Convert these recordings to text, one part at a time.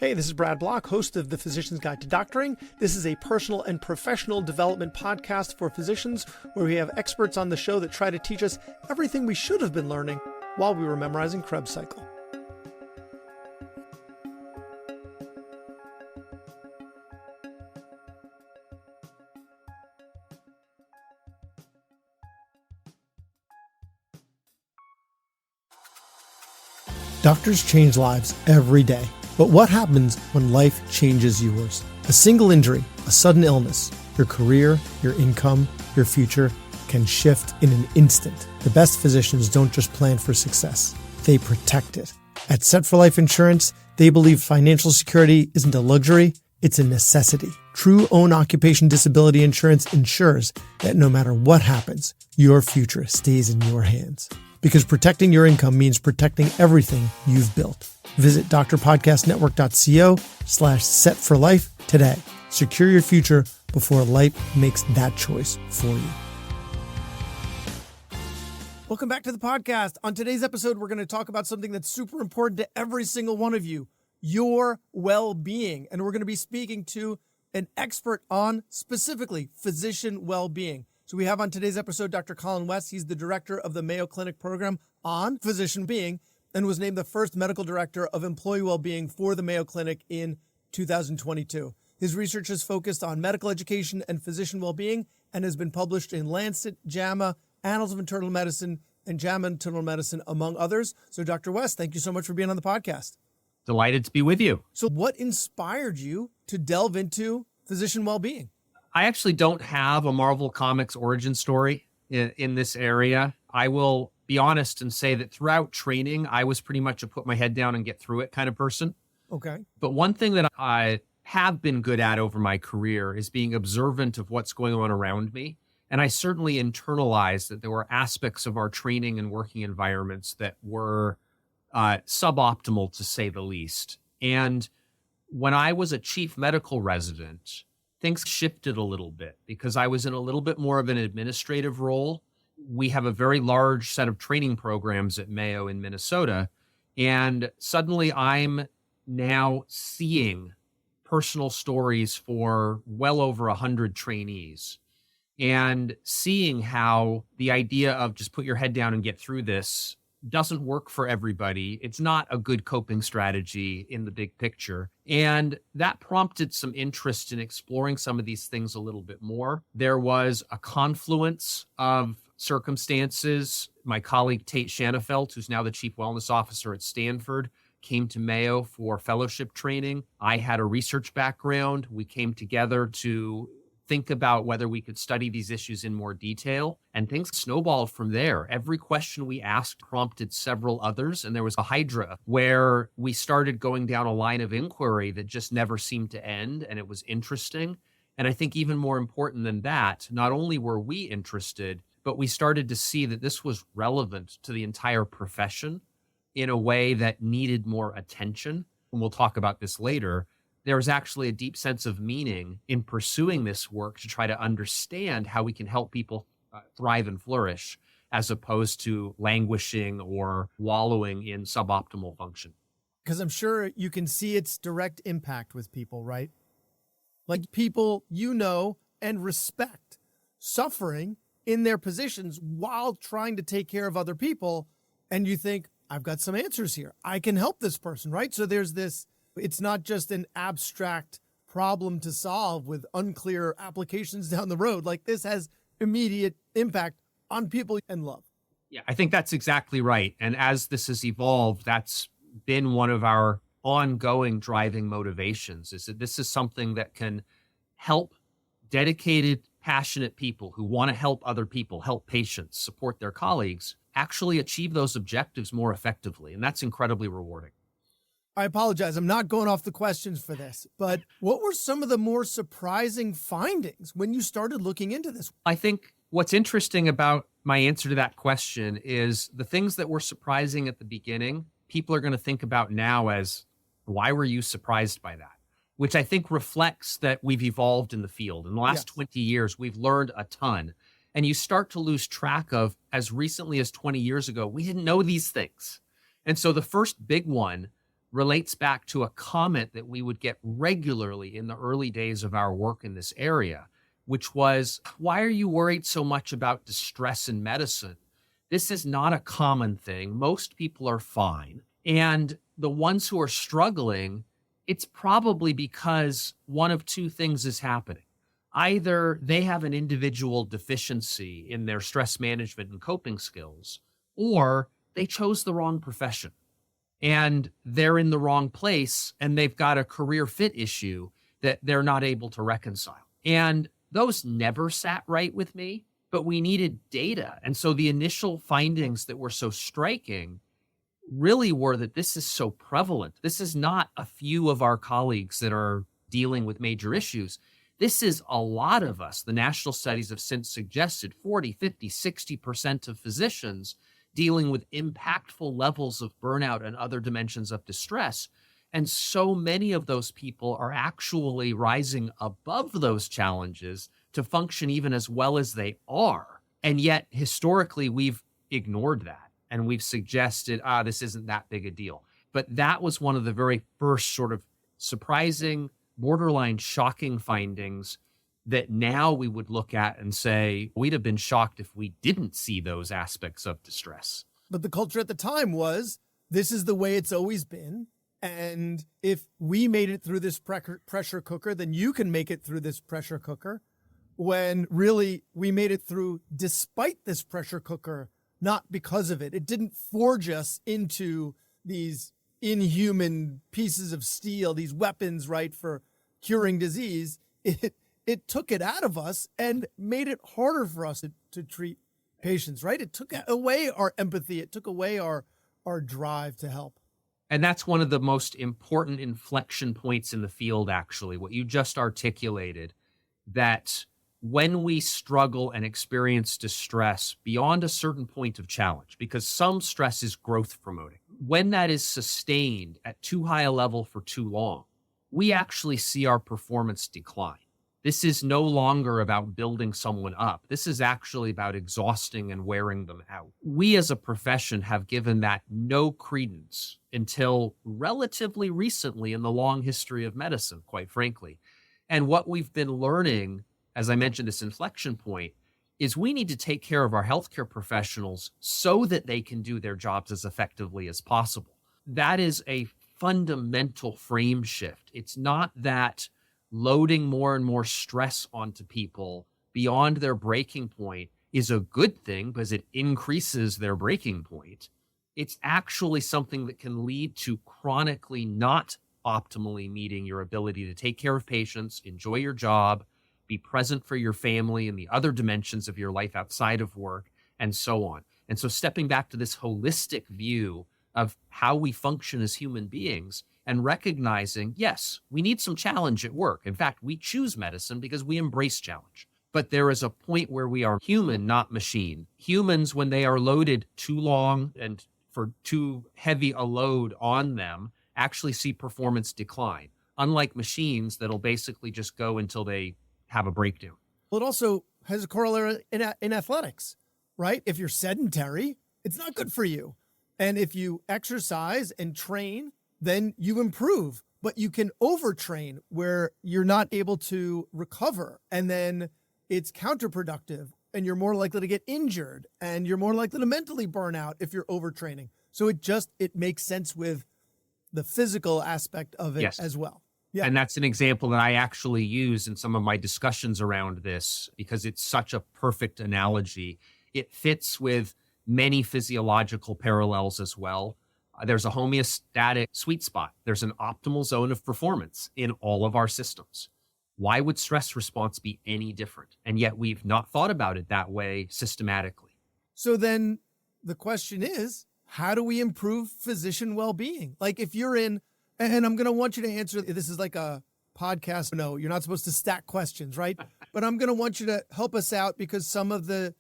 Hey, this is Brad Block, host of The Physician's Guide to Doctoring. This is a personal and professional development podcast for physicians where we have experts on the show that try to teach us everything we should have been learning while we were memorizing Krebs cycle. Doctors change lives every day. But what happens when life changes yours? A single injury, a sudden illness, your career, your income, your future can shift in an instant. The best physicians don't just plan for success, they protect it. At Set for Life Insurance, they believe financial security isn't a luxury, it's a necessity. True own occupation disability insurance ensures that no matter what happens, your future stays in your hands. Because protecting your income means protecting everything you've built. Visit drpodcastnetwork.co/setforlife today. Secure your future before life makes that choice for you. Welcome back to the podcast. On today's episode, we're going to talk about something that's super important to every single one of you, your well-being. And we're going to be speaking to an expert on specifically physician well-being. So we have on today's episode, Dr. Colin West. He's the director of the Mayo Clinic program on physician being and was named the first medical director of employee well-being for the Mayo Clinic in 2022. His research is focused on medical education and physician well-being and has been published in Lancet, JAMA, Annals of Internal Medicine, and JAMA Internal Medicine, among others. So Dr. West, thank you so much for being on the podcast. Delighted to be with you. So what inspired you to delve into physician well-being? I actually don't have a Marvel Comics origin story in this area. I will be honest and say that throughout training, I was pretty much a put my head down and get through it kind of person. Okay. But one thing that I have been good at over my career is being observant of what's going on around me. And I certainly internalized that there were aspects of our training and working environments that were suboptimal, to say the least. And when I was a chief medical resident, things shifted a little bit because I was in a little bit more of an administrative role. We have a very large set of training programs at Mayo in Minnesota. And suddenly I'm now seeing personal stories for well over 100 trainees and seeing how the idea of just put your head down and get through this doesn't work for everybody. It's not a good coping strategy in the big picture. And that prompted some interest in exploring some of these things a little bit more. There was a confluence of circumstances. My colleague Tate Shanafelt, who's now the chief wellness officer at Stanford, came to Mayo for fellowship training. I had a research background. We came together to think about whether we could study these issues in more detail, and things snowballed from there. Every question we asked prompted several others, and there was a hydra where we started going down a line of inquiry that just never seemed to end, and it was interesting. And I think even more important than that, not only were we interested, but we started to see that this was relevant to the entire profession in a way that needed more attention. And we'll talk about this later. There was actually a deep sense of meaning in pursuing this work to try to understand how we can help people thrive and flourish, as opposed to languishing or wallowing in suboptimal function. Because I'm sure you can see its direct impact with people, right? Like people you know and respect suffering in their positions while trying to take care of other people. And you think, I've got some answers here. I can help this person, right? So there's this, it's not just an abstract problem to solve with unclear applications down the road. Like this has immediate impact on people and love. Yeah, I think that's exactly right. And as this has evolved, that's been one of our ongoing driving motivations, is that this is something that can help dedicated, passionate people who want to help other people, help patients, support their colleagues, actually achieve those objectives more effectively. And that's incredibly rewarding. I apologize. I'm not going off the questions for this, but what were some of the more surprising findings when you started looking into this? I think what's interesting about my answer to that question is the things that were surprising at the beginning, people are going to think about now as, why were you surprised by that? Which I think reflects that we've evolved in the field. In the last 20 years, we've learned a ton. And you start to lose track of, as recently as 20 years ago, we didn't know these things. And so the first big one relates back to a comment that we would get regularly in the early days of our work in this area, which was, why are you worried so much about distress in medicine? This is not a common thing. Most people are fine. And the ones who are struggling, it's probably because one of two things is happening. Either they have an individual deficiency in their stress management and coping skills, or they chose the wrong profession and they're in the wrong place and they've got a career fit issue that they're not able to reconcile. And those never sat right with me, but we needed data. And so the initial findings that were so striking really were that this is so prevalent. This is not a few of our colleagues that are dealing with major issues. This is a lot of us. The national studies have since suggested 40, 50, 60% of physicians dealing with impactful levels of burnout and other dimensions of distress. And so many of those people are actually rising above those challenges to function even as well as they are. And yet, historically, we've ignored that. And we've suggested, this isn't that big a deal. But that was one of the very first sort of surprising, borderline shocking findings that now we would look at and say, we'd have been shocked if we didn't see those aspects of distress. But the culture at the time was, this is the way it's always been. And if we made it through this pressure cooker, then you can make it through this pressure cooker. When really we made it through despite this pressure cooker, not because of it. It didn't forge us into these inhuman pieces of steel, these weapons, right, for curing disease. It took it out of us and made it harder for us to treat patients, right? It took away our empathy. It took away our drive to help. And that's one of the most important inflection points in the field, actually, what you just articulated, that when we struggle and experience distress beyond a certain point of challenge, because some stress is growth promoting, when that is sustained at too high a level for too long, we actually see our performance decline. This is no longer about building someone up. This is actually about exhausting and wearing them out. We as a profession have given that no credence until relatively recently in the long history of medicine, quite frankly. And what we've been learning, as I mentioned, this inflection point, is we need to take care of our healthcare professionals so that they can do their jobs as effectively as possible. That is a fundamental frame shift. It's not that loading more and more stress onto people beyond their breaking point is a good thing because it increases their breaking point. It's actually something that can lead to chronically not optimally meeting your ability to take care of patients, enjoy your job, be present for your family and the other dimensions of your life outside of work, and so on. And so stepping back to this holistic view of how we function as human beings and recognizing, yes, we need some challenge at work. In fact, we choose medicine because we embrace challenge. But there is a point where we are human, not machine. Humans, when they are loaded too long and for too heavy a load on them, actually see performance decline. Unlike machines that'll basically just go until they have a breakdown. Well, it also has a corollary in athletics, right? If you're sedentary, it's not good for you. And if you exercise and train, then you improve, but you can overtrain where you're not able to recover. And then it's counterproductive and you're more likely to get injured and you're more likely to mentally burn out if you're overtraining. So it makes sense with the physical aspect of it as well. Yeah. And that's an example that I actually use in some of my discussions around this because it's such a perfect analogy. It fits with many physiological parallels as well. There's a homeostatic sweet spot. There's an optimal zone of performance in all of our systems. Why would stress response be any different? And yet we've not thought about it that way systematically. So then the question is, how do we improve physician well-being? Like if you're in, and I'm going to want you to answer, this is like a podcast. No, you're not supposed to stack questions, right? But I'm going to want you to help us out because some of the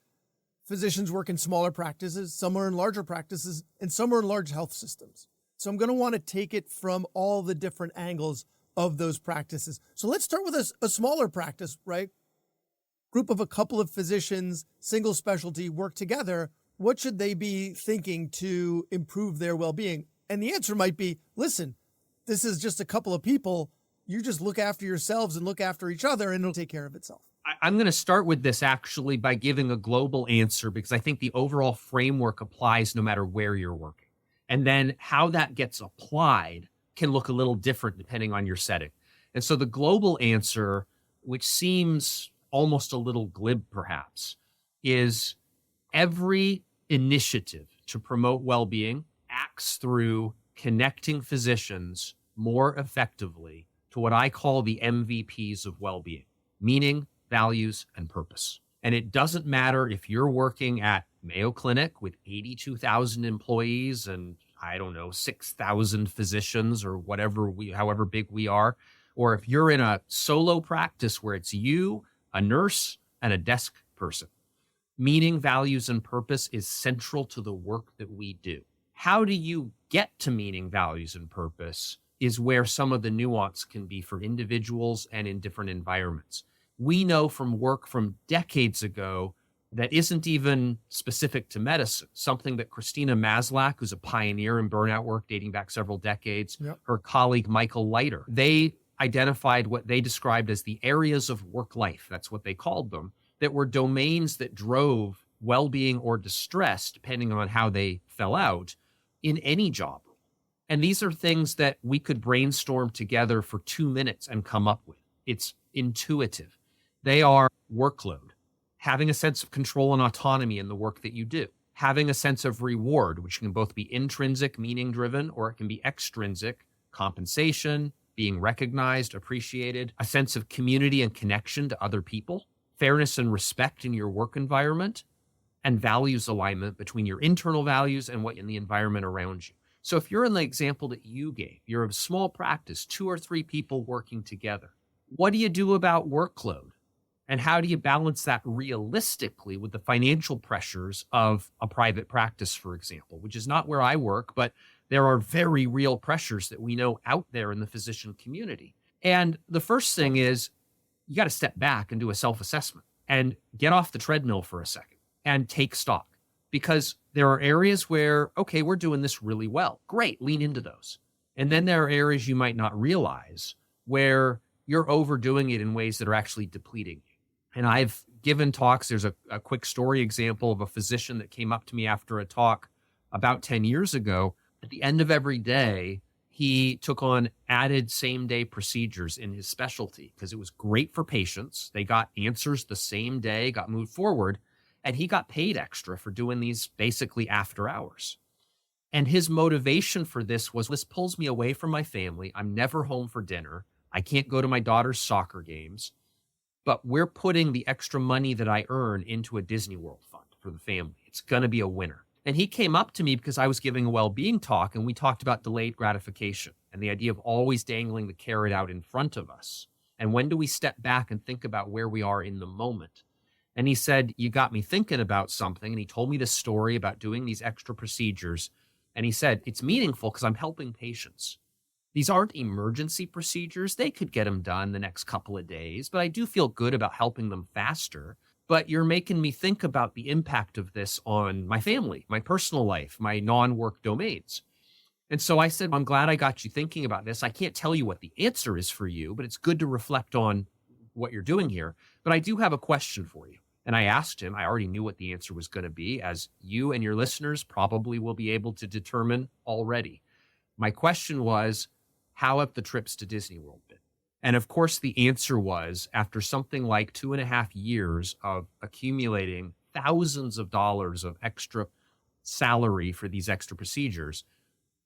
physicians work in smaller practices, some are in larger practices, and some are in large health systems. So I'm going to want to take it from all the different angles of those practices. So let's start with a smaller practice, right? Group of a couple of physicians, single specialty, work together. What should they be thinking to improve their well-being? And the answer might be, listen, this is just a couple of people, you just look after yourselves and look after each other and it'll take care of itself. I'm going to start with this actually by giving a global answer, because I think the overall framework applies no matter where you're working. And then how that gets applied can look a little different depending on your setting. And so the global answer, which seems almost a little glib perhaps, is every initiative to promote well-being acts through connecting physicians more effectively to what I call the MVPs of well-being: meaning, values, and purpose. And it doesn't matter if you're working at Mayo Clinic with 82,000 employees and, I don't know, 6,000 physicians or however big we are, or if you're in a solo practice where it's you, a nurse, and a desk person. Meaning, values, and purpose is central to the work that we do. How do you get to meaning, values, and purpose is where some of the nuance can be for individuals and in different environments. We know from work from decades ago that isn't even specific to medicine, something that Christina Maslach, who's a pioneer in burnout work dating back several decades, her colleague Michael Leiter, they identified what they described as the areas of work life, that's what they called them, that were domains that drove well-being or distress, depending on how they fell out, in any job. And these are things that we could brainstorm together for 2 minutes and come up with. It's intuitive. They are workload, having a sense of control and autonomy in the work that you do, having a sense of reward, which can both be intrinsic, meaning-driven, or it can be extrinsic, compensation, being recognized, appreciated, a sense of community and connection to other people, fairness and respect in your work environment, and values alignment between your internal values and what in the environment around you. So if you're in the example that you gave, you're a small practice, 2 or 3 people working together. What do you do about workload? And how do you balance that realistically with the financial pressures of a private practice, for example, which is not where I work, but there are very real pressures that we know out there in the physician community. And the first thing is you got to step back and do a self-assessment and get off the treadmill for a second and take stock, because there are areas where, okay, we're doing this really well. Great, lean into those. And then there are areas you might not realize where you're overdoing it in ways that are actually depleting you. And I've given talks. There's a quick story example of a physician that came up to me after a talk about 10 years ago. At the end of every day, he took on added same-day procedures in his specialty because it was great for patients. They got answers the same day, got moved forward, and he got paid extra for doing these basically after hours. And his motivation for this was, this pulls me away from my family. I'm never home for dinner. I can't go to my daughter's soccer games. But we're putting the extra money that I earn into a Disney World fund for the family. It's going to be a winner. And he came up to me because I was giving a well-being talk, and we talked about delayed gratification and the idea of always dangling the carrot out in front of us. And when do we step back and think about where we are in the moment? And he said, you got me thinking about something. And he told me this story about doing these extra procedures. And he said, it's meaningful because I'm helping patients. These aren't emergency procedures. They could get them done the next couple of days, but I do feel good about helping them faster. But you're making me think about the impact of this on my family, my personal life, my non-work domains. And so I said, I'm glad I got you thinking about this. I can't tell you what the answer is for you, but it's good to reflect on what you're doing here. But I do have a question for you. And I asked him, I already knew what the answer was going to be, as you and your listeners probably will be able to determine already. My question was, how have the trips to Disney World been? And of course, the answer was, after something like 2.5 years of accumulating thousands of dollars of extra salary for these extra procedures,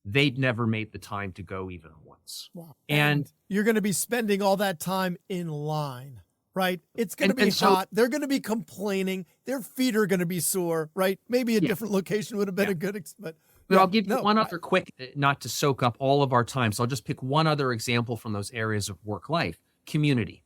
they'd never made the time to go even once. Wow. And you're going to be spending all that time in line, right? It's going to be hot. They're going to be complaining. Their feet are going to be sore, right? Maybe a different location would have been a good, but I'll give you one other quick, not to soak up all of our time. So I'll just pick one other example from those areas of work life: community.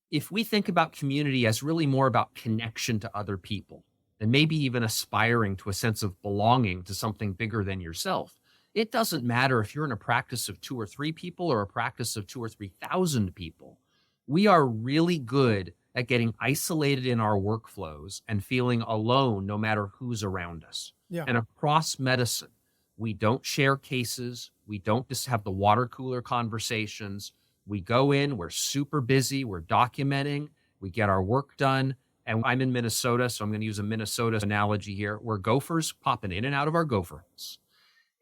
If we think about community as really more about connection to other people, and maybe even aspiring to a sense of belonging to something bigger than yourself, it doesn't matter if you're in a practice of 2 or 3 people or a practice of 2,000 or 3,000 people. We are really good at getting isolated in our workflows and feeling alone no matter who's around us. Yeah. And across medicine, we don't share cases, We don't just have the water cooler conversations. We go in, we're super busy, we're documenting, we get our work done. And I'm in Minnesota, so I'm going to use a Minnesota analogy here. We're gophers popping in and out of our gopher holes.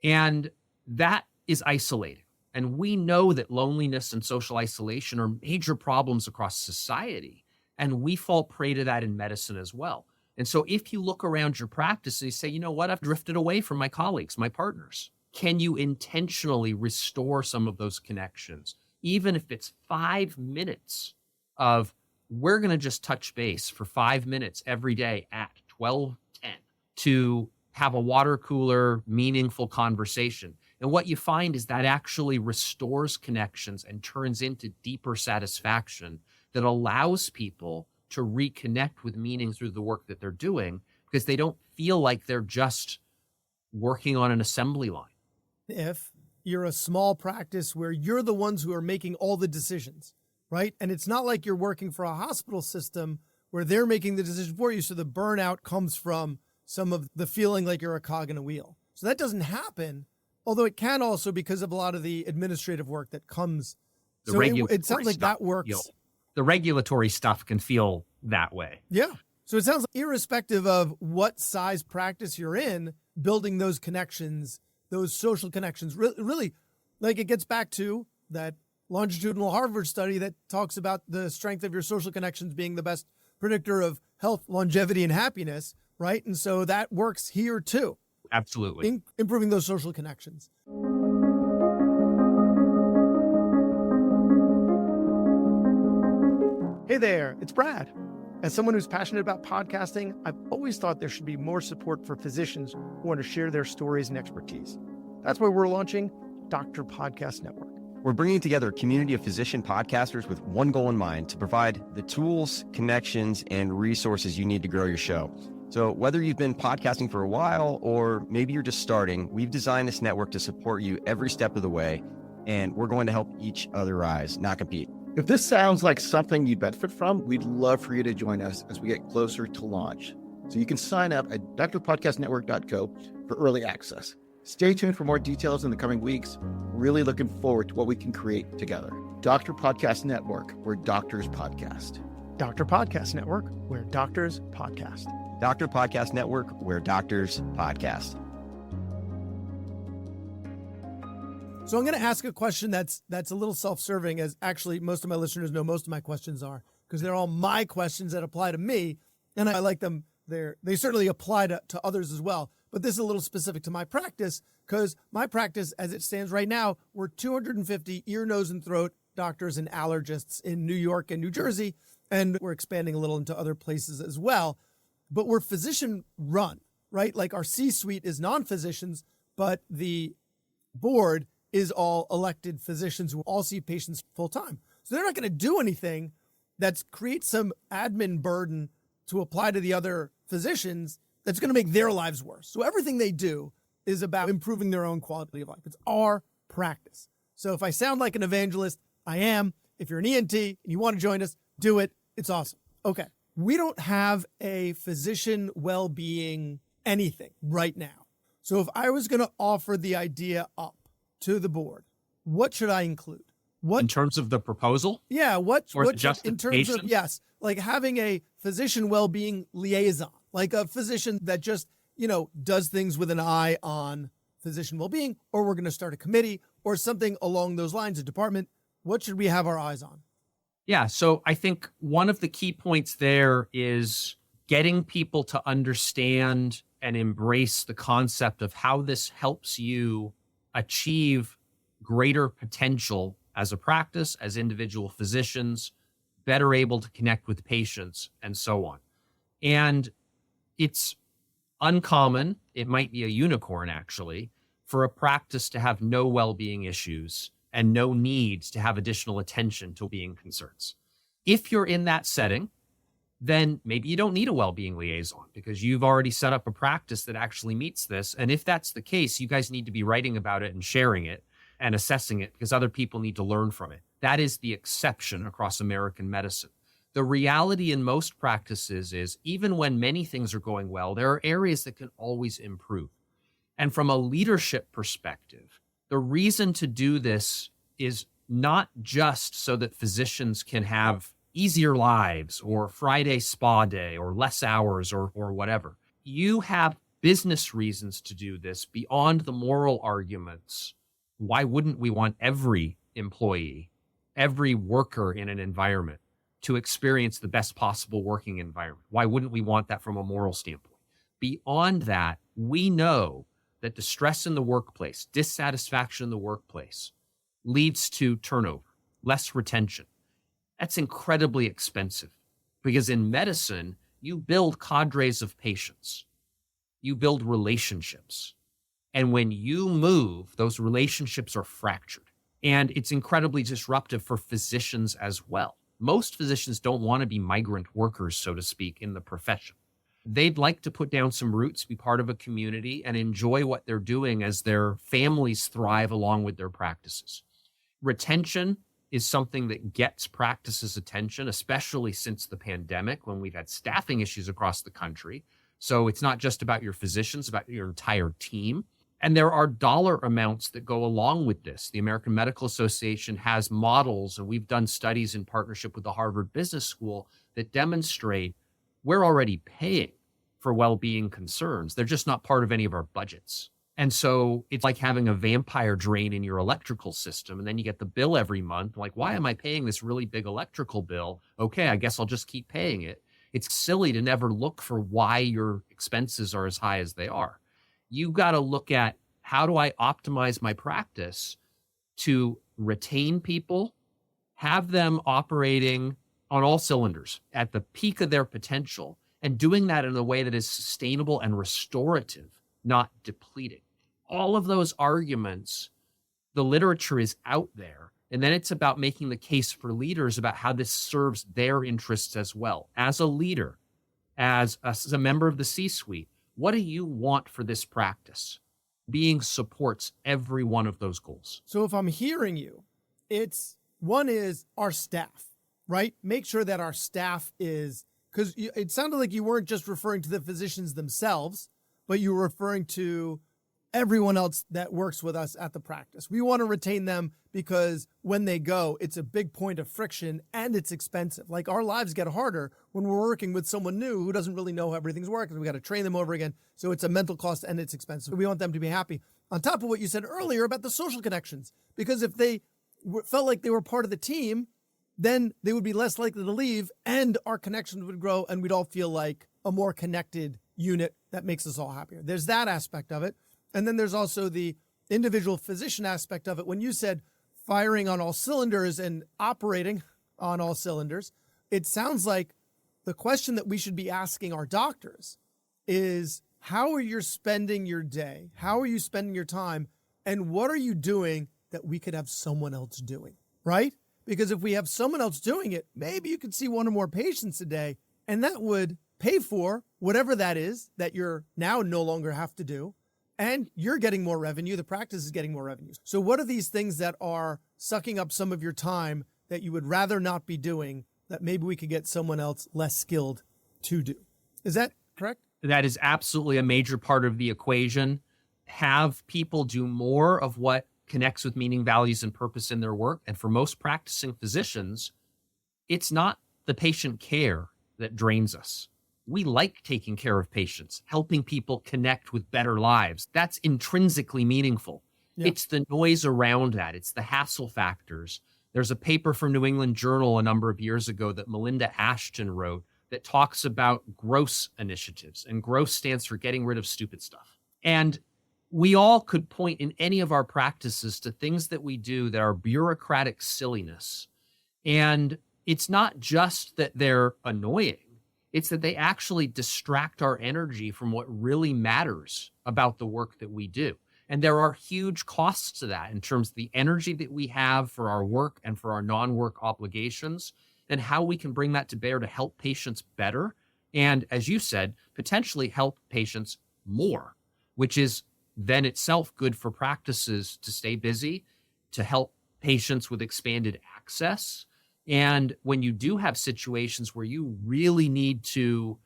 And that is isolating. And we know that loneliness and social isolation are major problems across society. And we fall prey to that in medicine as well. And so if you look around your practice and you say, you know what, I've drifted away from my colleagues, my partners, can you intentionally restore some of those connections? Even if it's 5 minutes of, we're going to just touch base for 5 minutes every day at 12:10 to have a water cooler, meaningful conversation. And what you find is that actually restores connections and turns into deeper satisfaction that allows people to reconnect with meaning through the work that they're doing, because they don't feel like they're just working on an assembly line. If you're a small practice where you're the ones who are making all the decisions, right? And it's not like you're working for a hospital system where they're making the decision for you. So the burnout comes from some of the feeling like you're a cog in a wheel. So that doesn't happen, although it can also because of a lot of the administrative work that comes. So it sounds like that works. The regulatory stuff can feel that way. Yeah. So it sounds like irrespective of what size practice you're in, building those connections, those social connections, really, like it gets back to that longitudinal Harvard study that talks about the strength of your social connections being the best predictor of health, longevity, and happiness, right? And so that works here too. Absolutely. Improving those social connections. Hey there, it's Brad. As someone who's passionate about podcasting, I've always thought there should be more support for physicians who want to share their stories and expertise. That's why we're launching Doctor Podcast Network. We're bringing together a community of physician podcasters with one goal in mind: to provide the tools, connections, and resources you need to grow your show. So whether you've been podcasting for a while or maybe you're just starting, we've designed this network to support you every step of the way, and we're going to help each other rise, not compete. If this sounds like something you'd benefit from, we'd love for you to join us as we get closer to launch. So you can sign up at drpodcastnetwork.co for early access. Stay tuned for more details in the coming weeks. Really looking forward to what we can create together. Doctor Podcast Network, where doctors podcast. Doctor Podcast Network, where doctors podcast. Doctor Podcast Network, where doctors podcast. So I'm going to ask a question that's a little self-serving, as actually most of my listeners know most of my questions are, because they're all my questions that apply to me, and I like them. They certainly apply to others as well. But this is a little specific to my practice, because my practice, as it stands right now, we're 250 ear, nose, and throat doctors and allergists in New York and New Jersey, and we're expanding a little into other places as well. But we're physician-run, right? Like our C-suite is non-physicians, but the board is all elected physicians who all see patients full-time. So they're not going to do anything that creates some admin burden to apply to the other physicians that's going to make their lives worse. So everything they do is about improving their own quality of life. It's our practice. So if I sound like an evangelist, I am. If you're an ENT and you want to join us, do it. It's awesome. Okay. We don't have a physician well-being anything right now. So if I was going to offer the idea up to the board, what should I include? What in terms of the proposal? Yeah, what in terms of, yes, like having a physician well-being liaison, like a physician that just, does things with an eye on physician well-being, or we're going to start a committee or something along those lines, a department. What should we have our eyes on? Yeah, so I think one of the key points there is getting people to understand and embrace the concept of how this helps you achieve greater potential as a practice, as individual physicians, better able to connect with patients, and so on. And it's uncommon, it might be a unicorn actually, for a practice to have no well-being issues and no need to have additional attention to being concerns. If you're in that setting, then maybe you don't need a well-being liaison because you've already set up a practice that actually meets this. And if that's the case, you guys need to be writing about it and sharing it and assessing it because other people need to learn from it. That is the exception across American medicine. The reality in most practices is even when many things are going well, there are areas that can always improve. And from a leadership perspective, The reason to do this is not just so that physicians can have easier lives or Friday spa day or less hours or whatever. You have business reasons to do this beyond the moral arguments. Why wouldn't we want every employee, every worker in an environment to experience the best possible working environment? Why wouldn't we want that from a moral standpoint? Beyond that, we know that distress in the workplace, dissatisfaction in the workplace leads to turnover, less retention. That's incredibly expensive because in medicine, you build cadres of patients. You build relationships. And when you move, those relationships are fractured. And it's incredibly disruptive for physicians as well. Most physicians don't want to be migrant workers, so to speak, in the profession. They'd like to put down some roots, be part of a community, and enjoy what they're doing as their families thrive along with their practices. Retention is something that gets practices' attention, especially since the pandemic when we've had staffing issues across the country. So it's not just about your physicians, about your entire team. And there are dollar amounts that go along with this. The American Medical Association has models, and we've done studies in partnership with the Harvard Business School that demonstrate we're already paying for well-being concerns. They're just not part of any of our budgets. And so it's like having a vampire drain in your electrical system, and then you get the bill every month. Like, why am I paying this really big electrical bill? Okay, I guess I'll just keep paying it. It's silly to never look for why your expenses are as high as they are. You got to look at, how do I optimize my practice to retain people, have them operating on all cylinders at the peak of their potential, and doing that in a way that is sustainable and restorative, not depleting. All of those arguments, the literature is out there. And then it's about making the case for leaders about how this serves their interests as well. As a leader, as a member of the C-suite, what do you want for this practice? Being supports every one of those goals. So if I'm hearing you, one is our staff, right? Make sure that our staff is, because it sounded like you weren't just referring to the physicians themselves, but you were referring to everyone else that works with us at the practice. We want to retain them because when they go, it's a big point of friction and it's expensive. Like, our lives get harder when we're working with someone new who doesn't really know how everything's working. We got to train them over again. So it's a mental cost and it's expensive. We want them to be happy. On top of what you said earlier about the social connections, because if they felt like they were part of the team, then they would be less likely to leave and our connections would grow and we'd all feel like a more connected unit that makes us all happier. There's that aspect of it. And then there's also the individual physician aspect of it. When you said firing on all cylinders and operating on all cylinders, it sounds like the question that we should be asking our doctors is, how are you spending your day? How are you spending your time? And what are you doing that we could have someone else doing, right? Because if we have someone else doing it, maybe you could see one or more patients a day, and that would pay for whatever that is that you're now no longer have to do. And you're getting more revenue. The practice is getting more revenue. So what are these things that are sucking up some of your time that you would rather not be doing that maybe we could get someone else less skilled to do? Is that correct? That is absolutely a major part of the equation. Have people do more of what connects with meaning, values, and purpose in their work. And for most practicing physicians, it's not the patient care that drains us. We like taking care of patients, helping people connect with better lives. That's intrinsically meaningful. Yeah. It's the noise around that. It's the hassle factors. There's a paper from New England Journal a number of years ago that Melinda Ashton wrote that talks about gross initiatives. And gross stands for getting rid of stupid stuff. And we all could point in any of our practices to things that we do that are bureaucratic silliness. And it's not just that they're annoying. It's that they actually distract our energy from what really matters about the work that we do. And there are huge costs to that in terms of the energy that we have for our work and for our non-work obligations, and how we can bring that to bear to help patients better. And as you said, potentially help patients more, which is then itself good for practices to stay busy, to help patients with expanded access. And when you do have situations where you really need to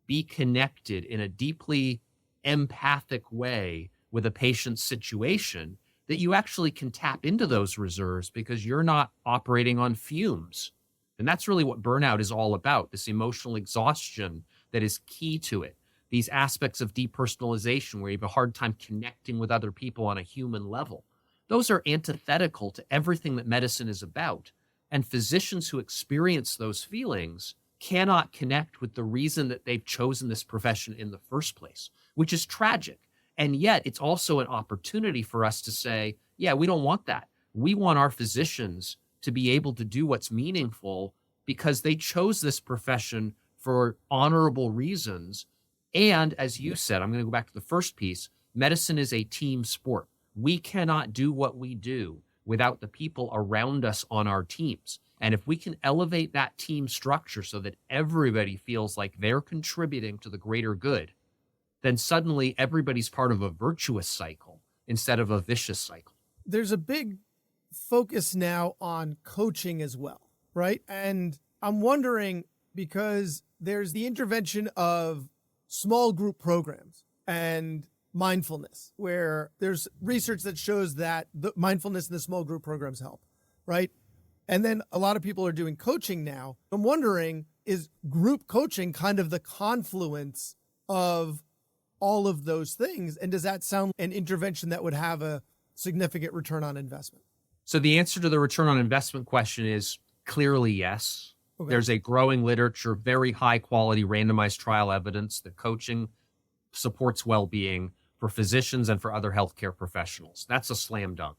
be connected in a deeply empathic way with a patient's situation, that you actually can tap into those reserves because you're not operating on fumes. And that's really what burnout is all about, this emotional exhaustion that is key to it. These aspects of depersonalization where you have a hard time connecting with other people on a human level. Those are antithetical to everything that medicine is about. And physicians who experience those feelings cannot connect with the reason that they've chosen this profession in the first place, which is tragic. And yet it's also an opportunity for us to say, yeah, we don't want that. We want our physicians to be able to do what's meaningful because they chose this profession for honorable reasons. And as you said, I'm going to go back to the first piece, medicine is a team sport. We cannot do what we do without the people around us on our teams. And if we can elevate that team structure so that everybody feels like they're contributing to the greater good, then suddenly everybody's part of a virtuous cycle instead of a vicious cycle. There's a big focus now on coaching as well, right? And I'm wondering, because there's the intervention of small group programs and mindfulness, where there's research that shows that the mindfulness and the small group programs help, right? And then a lot of people are doing coaching now. I'm wondering, is group coaching kind of the confluence of all of those things? And does that sound like an intervention that would have a significant return on investment? So the answer to the return on investment question is clearly yes. Okay. There's a growing literature, very high quality randomized trial evidence that coaching supports well-being for physicians and for other healthcare professionals. That's a slam dunk,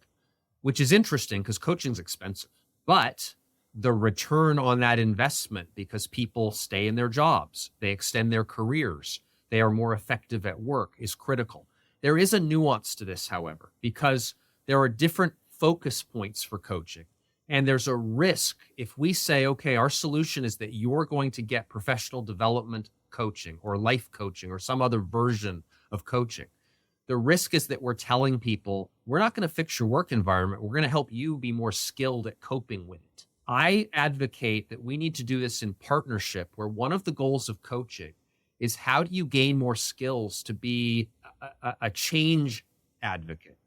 which is interesting because coaching's expensive. But the return on that investment, because people stay in their jobs, they extend their careers, they are more effective at work, is critical. There is a nuance to this, however, because there are different focus points for coaching. And there's a risk if we say, okay, our solution is that you're going to get professional development coaching or life coaching or some other version of coaching. The risk is that we're telling people, we're not going to fix your work environment. We're going to help you be more skilled at coping with it. I advocate that we need to do this in partnership, where one of the goals of coaching is how do you gain more skills to be a change advocate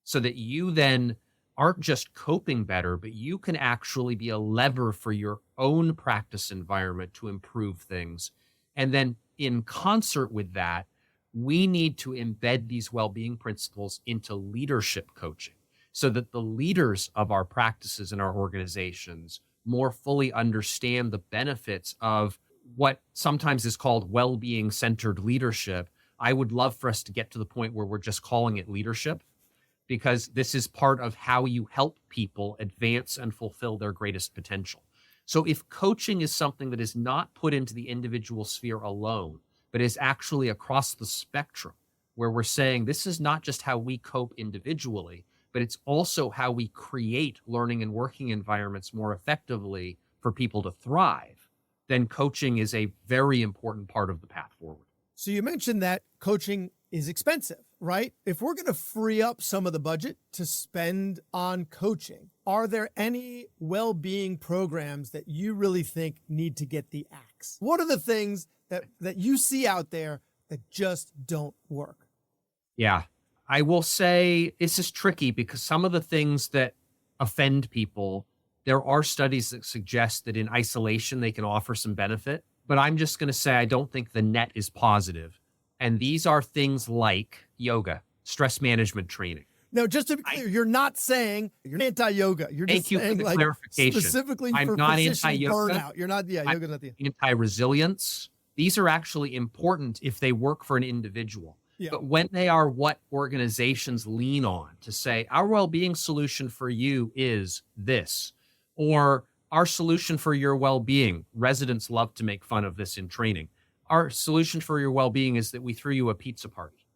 so that you then aren't just coping better, but you can actually be a lever for your own practice environment to improve things. And then in concert with that, we need to embed these well-being principles into leadership coaching so that the leaders of our practices and our organizations more fully understand the benefits of what sometimes is called well-being centered leadership. I would love for us to get to the point where we're just calling it leadership, because this is part of how you help people advance and fulfill their greatest potential. So if coaching is something that is not put into the individual sphere alone, but is actually across the spectrum, where we're saying this is not just how we cope individually, but it's also how we create learning and working environments more effectively for people to thrive, then coaching is a very important part of the path forward. So you mentioned that coaching is expensive, right? If we're going to free up some of the budget to spend on coaching, are there any well-being programs that you really think need to get the axe? What are the things that you see out there that just don't work? Yeah, I will say this is tricky because some of the things that offend people, there are studies that suggest that in isolation, they can offer some benefit, but I'm just going to say, I don't think the net is positive. And these are things like yoga, stress management training. No, just to be clear, you're not saying you're anti-yoga. You're just saying, like, clarification. Specifically I'm for not physician anti-yoga. burnout. You're not, yeah, yoga's not the anti-resilience. These are actually important if they work for an individual. Yeah. But when they are what organizations lean on to say, our well-being solution for you is this, or our solution for your well-being, residents love to make fun of this in training. Our solution for your well-being is that we threw you a pizza party.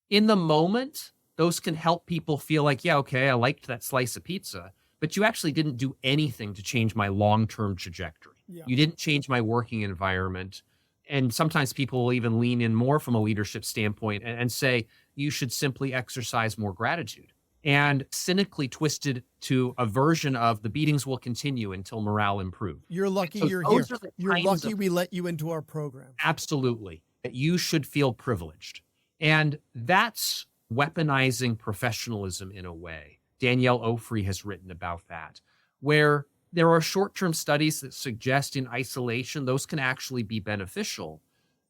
In the moment, those can help people feel like, yeah, okay, I liked that slice of pizza, but you actually didn't do anything to change my long-term trajectory. Yeah. You didn't change my working environment. And sometimes people will even lean in more from a leadership standpoint and say, you should simply exercise more gratitude. And cynically twisted to a version of the beatings will continue until morale improves. You're lucky you're here. You're lucky we let you into our program. Absolutely. You should feel privileged. And that's weaponizing professionalism in a way. Danielle Ofri has written about that, where there are short-term studies that suggest in isolation those can actually be beneficial.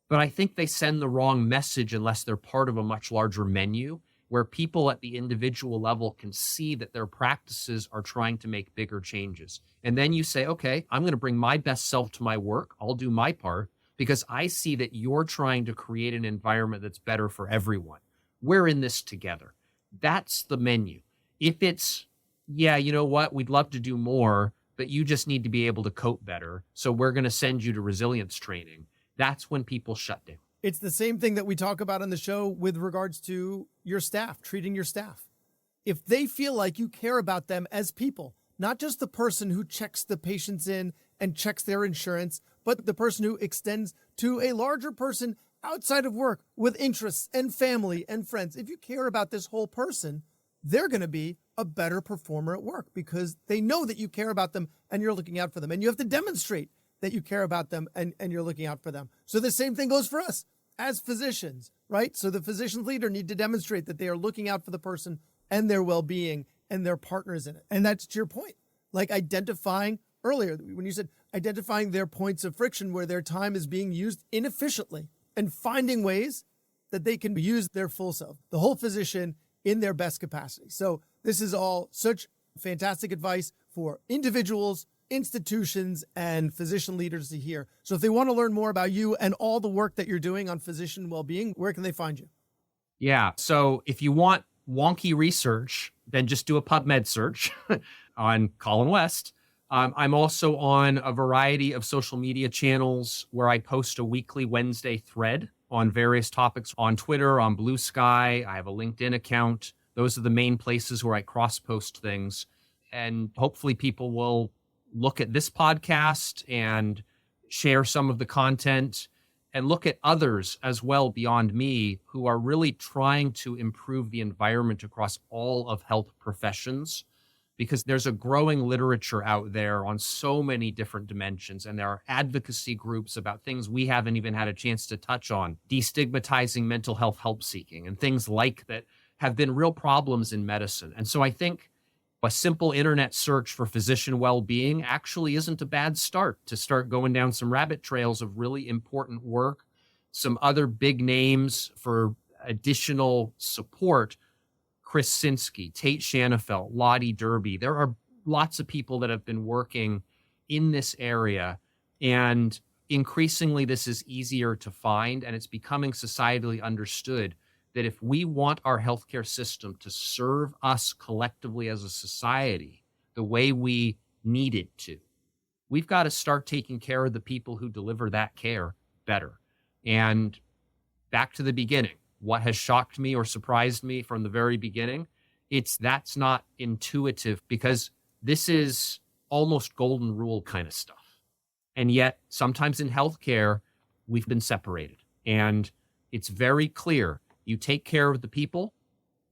But I think they send the wrong message unless they're part of a much larger menu where people at the individual level can see that their practices are trying to make bigger changes. And then you say, okay, I'm going to bring my best self to my work. I'll do my part because I see that you're trying to create an environment that's better for everyone. We're in this together. That's the menu. If it's, yeah, you know what, we'd love to do more, but you just need to be able to cope better, so we're going to send you to resilience training, that's when people shut down. It's the same thing that we talk about on the show with regards to your staff, treating your staff. If they feel like you care about them as people, not just the person who checks the patients in and checks their insurance, but the person who extends to a larger person outside of work with interests and family and friends. If you care about this whole person, they're going to be a better performer at work because they know that you care about them and you're looking out for them. And you have to demonstrate that you care about them and you're looking out for them. So the same thing goes for us as physicians, right? So the physician leader need to demonstrate that they are looking out for the person and their well-being and their partners in it. And that's to your point, like identifying earlier when you said identifying their points of friction where their time is being used inefficiently and finding ways that they can use their full self, the whole physician in their best capacity. So this is all such fantastic advice for individuals, institutions, and physician leaders to hear. So if they want to learn more about you and all the work that you're doing on physician well-being, where can they find you? Yeah. So if you want wonky research, then just do a PubMed search on Colin West. I'm also on a variety of social media channels where I post a weekly Wednesday thread on various topics on Twitter, on Blue Sky. I have a LinkedIn account. Those are the main places where I cross-post things. And hopefully people will look at this podcast and share some of the content and look at others as well beyond me who are really trying to improve the environment across all of health professions, because there's a growing literature out there on so many different dimensions. And there are advocacy groups about things we haven't even had a chance to touch on, destigmatizing mental health help seeking and things like that have been real problems in medicine. And so I think a simple internet search for physician well-being actually isn't a bad start to start going down some rabbit trails of really important work, some other big names for additional support. Chris Sinsky, Tate Shanafelt, Lottie Derby. There are lots of people that have been working in this area, and increasingly this is easier to find, and it's becoming societally understood that if we want our healthcare system to serve us collectively as a society the way we need it to, we've got to start taking care of the people who deliver that care better. And back to the beginning, what has shocked me or surprised me from the very beginning, that's not intuitive, because this is almost golden rule kind of stuff. And yet sometimes in healthcare, we've been separated. And it's very clear, you take care of the people,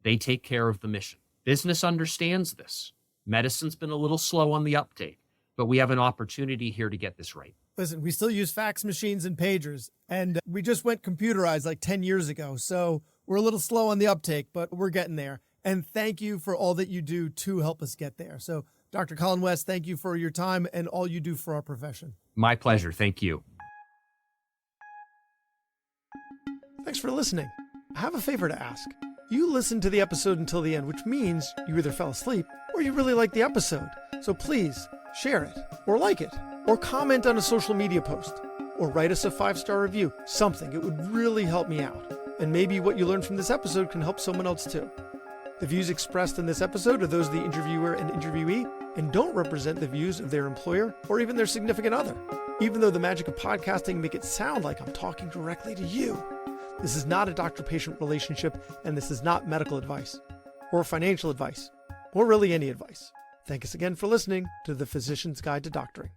they take care of the mission. Business understands this. Medicine's been a little slow on the uptake, but we have an opportunity here to get this right. Listen, we still use fax machines and pagers, and we just went computerized like 10 years ago. So we're a little slow on the uptake, but we're getting there. And thank you for all that you do to help us get there. So Dr. Colin West, thank you for your time and all you do for our profession. My pleasure. Thank you. Thanks for listening. I have a favor to ask. You listened to the episode until the end, which means you either fell asleep or you really liked the episode. So please share it or like it, or comment on a social media post, or write us a 5-star review, something. It would really help me out. And maybe what you learned from this episode can help someone else too. The views expressed in this episode are those of the interviewer and interviewee and don't represent the views of their employer or even their significant other. Even though the magic of podcasting make it sound like I'm talking directly to you. This is not a doctor-patient relationship, and this is not medical advice, or financial advice, or really any advice. Thank us again for listening to The Physician's Guide to Doctoring.